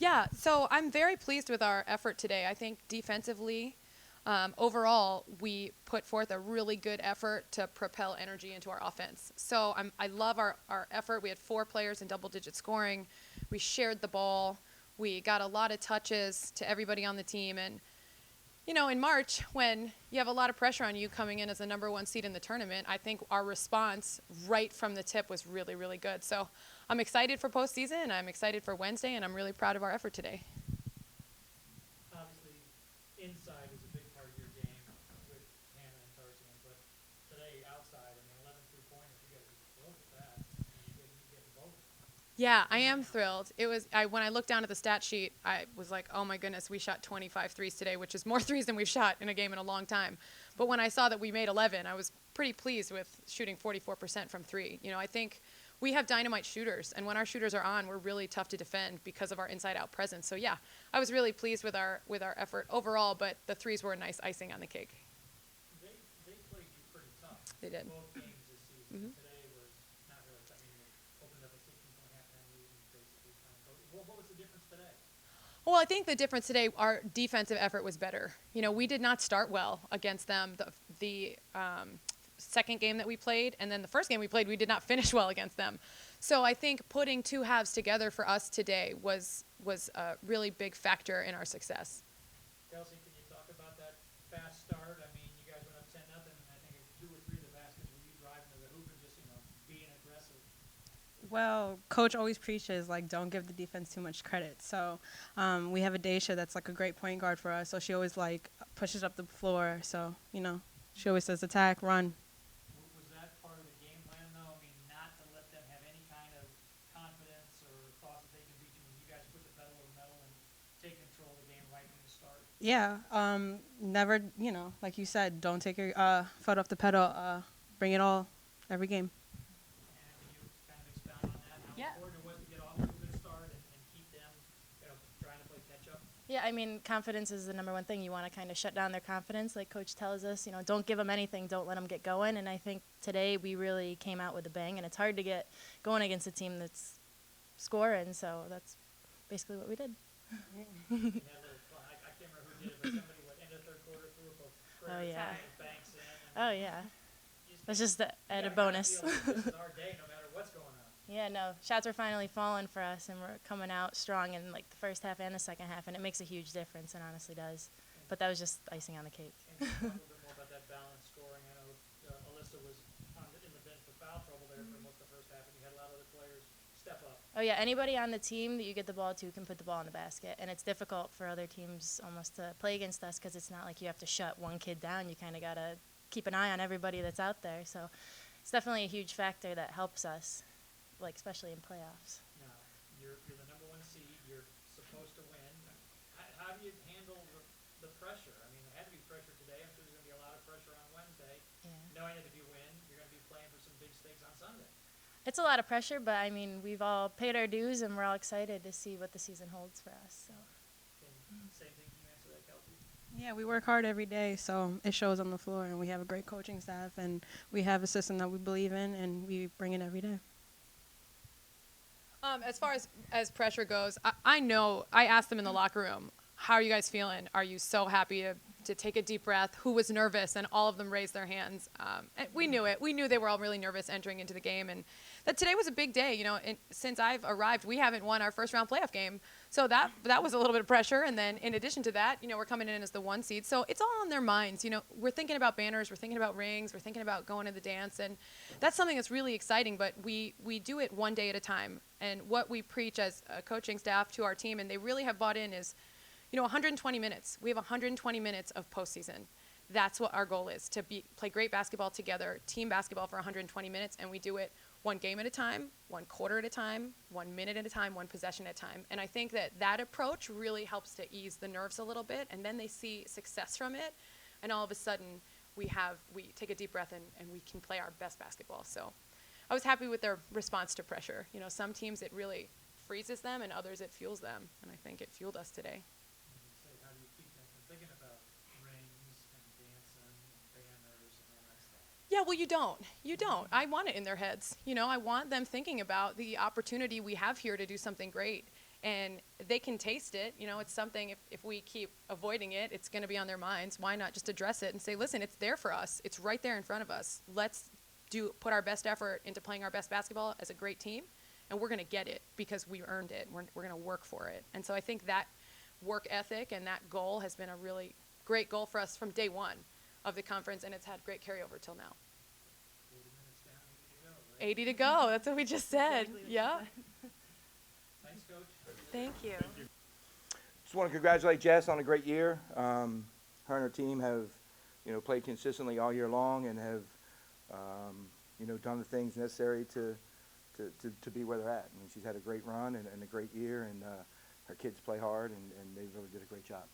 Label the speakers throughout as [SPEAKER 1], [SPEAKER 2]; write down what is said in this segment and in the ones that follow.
[SPEAKER 1] Yeah, so I'm very pleased with our effort today. I think defensively, overall, we put forth a really good effort to propel energy into our offense. So I love our effort. We had 4 players in double-digit scoring. We shared the ball. We got a lot of touches to everybody on the team. And, in March, when you have a lot of pressure on you coming in as the #1 seed in the tournament, I think our response right from the tip was really, really good. So I'm excited for postseason. I'm excited for Wednesday, and I'm really proud of our effort today.
[SPEAKER 2] Obviously, inside is a big part of your game with Hannah and Tarzan, but today outside, 11 3-pointers, you guys are thrilled with that. You get both.
[SPEAKER 1] Yeah, I am thrilled. When I looked down at the stat sheet, I was like, oh my goodness, we shot 25 threes today, which is more threes than we've shot in a game in a long time. But when I saw that we made 11, I was pretty pleased with shooting 44% from 3. I think we have dynamite shooters, and when our shooters are on, we're really tough to defend because of our inside-out presence. So yeah, I was really pleased with our effort overall, but the threes were a nice icing on the cake.
[SPEAKER 2] They played you pretty tough.
[SPEAKER 1] They did.
[SPEAKER 2] Both games this season.
[SPEAKER 1] Mm-hmm.
[SPEAKER 2] Today was not really tough. They opened up a 16-point halftime lead and basically kind of what was the difference today?
[SPEAKER 1] Well, I think the difference today, our defensive effort was better. We did not start well against them. The second game that we played, and then the first game we played, we did not finish well against them. So I think putting 2 halves together for us today was a really big factor in our success.
[SPEAKER 2] Kelcey, can you talk about that fast start? You guys went up 10-0, and I think 2 or 3 of the baskets were you driving to the hoop and just being aggressive.
[SPEAKER 3] Well, coach always preaches, don't give the defense too much credit. So we have a Daisha that's a great point guard for us. So she always pushes up the floor. So, she always says attack, run.
[SPEAKER 2] Was that part of the game plan, though? Not to let them have any kind of confidence or thought that they can beat you when you guys put the pedal to the metal and take control of the game right from the start?
[SPEAKER 3] Yeah. Never, like you said, don't take your foot off the pedal. Bring it all every game.
[SPEAKER 2] And can you kind of expound on that? How
[SPEAKER 1] Yeah.
[SPEAKER 2] important it was to get off to a good start and keep them, trying to play catch-up?
[SPEAKER 4] Yeah, confidence is the #1 thing. You want to kind of shut down their confidence, like Coach tells us. Don't give them anything. Don't let them get going. And I think today we really came out with a bang. And it's hard to get going against a team that's scoring. So that's basically what we did.
[SPEAKER 2] You had a little fun. I can't remember who did it, but somebody went into the third quarter, threw up a
[SPEAKER 4] Oh, yeah.
[SPEAKER 2] banks in.
[SPEAKER 4] Oh, yeah. That's just the
[SPEAKER 2] You
[SPEAKER 4] added
[SPEAKER 2] gotta kinda
[SPEAKER 4] bonus.
[SPEAKER 2] feel like this is our day, no matter what's going on.
[SPEAKER 4] Yeah, no, shots were finally falling for us, and we're coming out strong in the first half and the second half, and it makes a huge difference. It honestly does. But that was just icing on the cake.
[SPEAKER 2] And talk a little bit more about that balanced scoring. I know Alyssa was in the bench for foul trouble there for most of the first half, and you had a lot of other players step up.
[SPEAKER 4] Oh, yeah, anybody on the team that you get the ball to can put the ball in the basket, and it's difficult for other teams almost to play against us because it's not like you have to shut one kid down. You kind of got to keep an eye on everybody that's out there. So it's definitely a huge factor that helps us, especially in playoffs.
[SPEAKER 2] Now, you're the #1 seed. You're supposed to win. How do you handle the pressure? There had to be pressure today. I'm sure there's going to be a lot of pressure on Wednesday,
[SPEAKER 4] Yeah.
[SPEAKER 2] knowing that if you win, you're going to be playing for some big stakes on Sunday.
[SPEAKER 4] It's a lot of pressure, but, we've all paid our dues, and we're all excited to see what the season holds for us. So.
[SPEAKER 2] Same thing, can you answer that, Kelcey?
[SPEAKER 3] Yeah, we work hard every day, so it shows on the floor, and we have a great coaching staff, and we have a system that we believe in, and we bring it every day.
[SPEAKER 1] As far as pressure goes, I know I asked them in the locker room, how are you guys feeling? Are you so happy to take a deep breath? Who was nervous? And all of them raised their hands. And we knew it. We knew they were all really nervous entering into the game. And that today was a big day. Since I've arrived, we haven't won our first-round playoff game. So that was a little bit of pressure. And then in addition to that, we're coming in as the 1 seed. So it's all on their minds. We're thinking about banners. We're thinking about rings. We're thinking about going to the dance. And that's something that's really exciting. But we do it one day at a time. And what we preach as a coaching staff to our team, and they really have bought in, is 120 minutes. We have 120 minutes of postseason. That's what our goal is, to play great basketball together, team basketball for 120 minutes, and we do it one game at a time, one quarter at a time, 1 minute at a time, one possession at a time. And I think that approach really helps to ease the nerves a little bit, and then they see success from it, and all of a sudden we take a deep breath and we can play our best basketball. So I was happy with their response to pressure. Some teams it really freezes them, and others it fuels them, and I think it fueled us today.
[SPEAKER 2] How do you keep them from thinking about rings and dancing and banners and all that stuff?
[SPEAKER 1] Yeah, well, you don't. I want it in their heads. I want them thinking about the opportunity we have here to do something great. and they can taste it. You know, it's something, if we keep avoiding it, it's going to be on their minds. Why not just address it and say, listen, it's there for us. It's right there in front of us. Let's put our best effort into playing our best basketball as a great team, and we're going to get it because we earned it. We're going to work for it. And so I think that work ethic and that goal has been a really great goal for us from day one of the conference, and it's had great carryover till now.
[SPEAKER 2] 40 minutes down, 80 to go, right?
[SPEAKER 1] 80 to go. That's what we just said.
[SPEAKER 4] Exactly what you
[SPEAKER 1] Yeah.
[SPEAKER 4] said.
[SPEAKER 2] Thanks, Coach.
[SPEAKER 1] Thank you.
[SPEAKER 5] Just want to congratulate Jess on a great year. Her and her team have, played consistently all year long and have, done the things necessary to be where they're at. I mean, she's had a great run and a great year, and her kids play hard, and they really did a great job.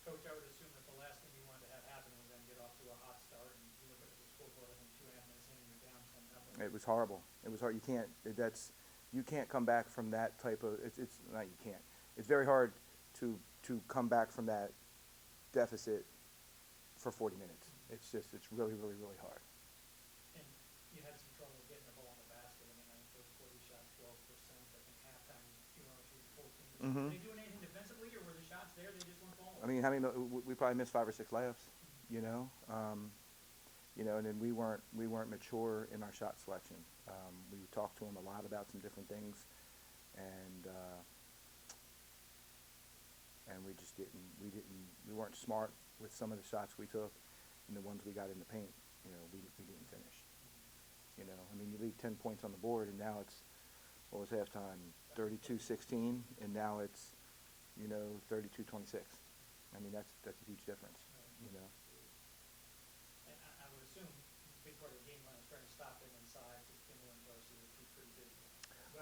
[SPEAKER 2] Coach, I would assume that the last thing you wanted to have happen was then get off to a hot start and you look at the scoreboard and 2.5 minutes in and you're down 10-0.
[SPEAKER 5] It was horrible. It was hard. You can't come back from that type of. It's not you can't. It's very hard to come back from that deficit for 40 minutes. It's really, really, really hard.
[SPEAKER 2] And you had some trouble getting the ball in the basket. I mean, I think first quarter you shot 12%. I think halftime you were only shooting 14%.
[SPEAKER 5] Mhm.
[SPEAKER 2] Were they doing anything defensively, or were the shots there? They just weren't falling.
[SPEAKER 5] I mean, we probably missed 5 or 6 layups, and then we weren't mature in our shot selection. We talked to them a lot about some different things, and we weren't smart with some of the shots we took, and the ones we got in the paint, we didn't finish. I mean, you leave 10 points on the board, and now it's, what was halftime, 32-16, and now it's, 32-26. I mean, that's a huge difference,
[SPEAKER 2] And I would assume a big part of the game plan is trying to stop them inside because Kimball and Darcy are pretty big.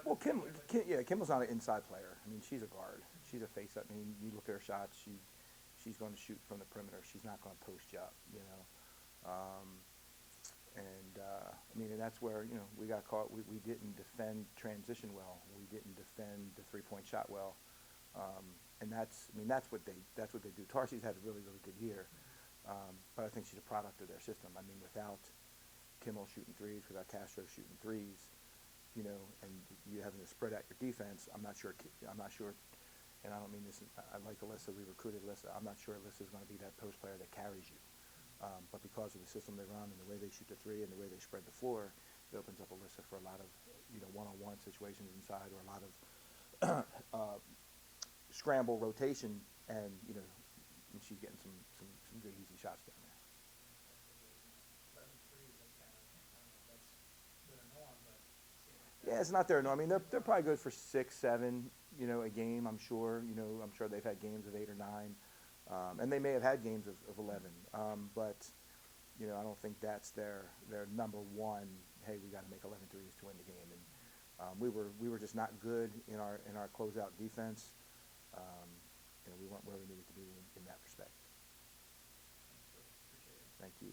[SPEAKER 5] Well, Kimball's not an inside player. I mean, she's a guard. She's a face-up. I mean, you look at her shots, she's going to shoot from the perimeter. She's not going to post you up, and that's where, we got caught. We didn't defend transition well. We didn't defend the three-point shot well. And that's what they do. Tarsy's had a really, really good year. But I think she's a product of their system. I mean, without Kimmel shooting threes, without Castro shooting threes, and you having to spread out your defense, I'm not sure, and I don't mean this, I like Alyssa, we recruited Alyssa. I'm not sure Alyssa's going to be that post player that carries you. But because of the system they run and the way they shoot the three and the way they spread the floor, it opens up Alyssa for a lot of, one-on-one situations inside, or a lot of scramble rotation, and, and she's getting some good easy shots down there.
[SPEAKER 2] 11 threes, that's kind of, I don't know if that's their norm, but it seems like
[SPEAKER 5] Yeah, it's not their norm. I mean, they're probably good for 6, 7, a game. I'm sure. I'm sure they've had games of 8 or 9, and they may have had games of 11. But I don't think that's their number one. Hey, we got to make 11 threes to win the game. And we were just not good in our closeout defense. We weren't where we needed to be in that respect.
[SPEAKER 2] Appreciate it.
[SPEAKER 5] Thank you.